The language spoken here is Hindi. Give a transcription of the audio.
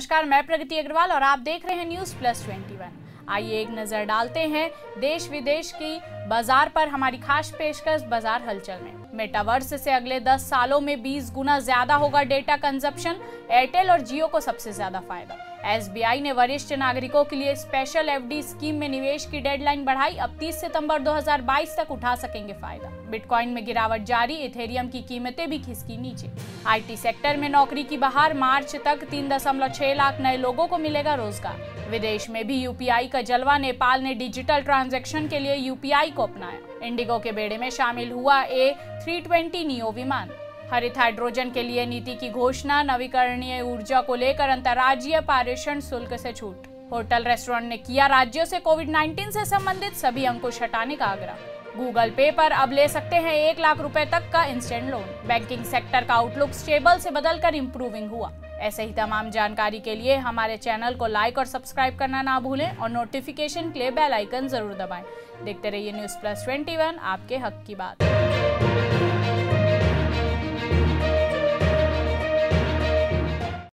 नमस्कार, मैं प्रगति अग्रवाल और आप देख रहे हैं न्यूज प्लस 21। आइए एक नजर डालते हैं देश विदेश की बाजार पर हमारी खास पेशकश बाजार हलचल में। मेटावर्स से अगले 10 सालों में 20 गुना ज्यादा होगा डेटा कंजप्शन। एयरटेल और जियो को सबसे ज्यादा फायदा। एसबीआई ने वरिष्ठ नागरिकों के लिए स्पेशल एफडी स्कीम में निवेश की डेडलाइन बढ़ाई। अब 30 सितंबर 2022 तक उठा सकेंगे फायदा। बिटकॉइन में गिरावट जारी, इथेरियम की कीमतें भी खिसकी नीचे। आईटी सेक्टर में नौकरी की बहार, मार्च तक 3.6 लाख नए लोगों को मिलेगा रोजगार। विदेश में भी यूपीआई का जलवा, नेपाल ने डिजिटल ट्रांजैक्शन के लिए यूपीआई को अपनाया। इंडिगो के बेड़े में शामिल हुआ A320 नियो विमान। हरित हाइड्रोजन के लिए नीति की घोषणा, नवीकरणीय ऊर्जा को लेकर अंतर्राज्यीय पारेषण शुल्क से छूट। होटल रेस्टोरेंट ने किया राज्यों से कोविड-19 से संबंधित सभी अंकुश हटाने का आग्रह। गूगल पे पर अब ले सकते हैं 1 लाख रुपए तक का इंस्टेंट लोन। बैंकिंग सेक्टर का आउटलुक स्टेबल से बदलकर इंप्रूविंग हुआ। ऐसे ही तमाम जानकारी के लिए हमारे चैनल को लाइक और सब्सक्राइब करना ना भूलें और नोटिफिकेशन के लिए बेल आइकन जरूर दबाएं। देखते रहिए न्यूज प्लस 21, आपके हक की बात।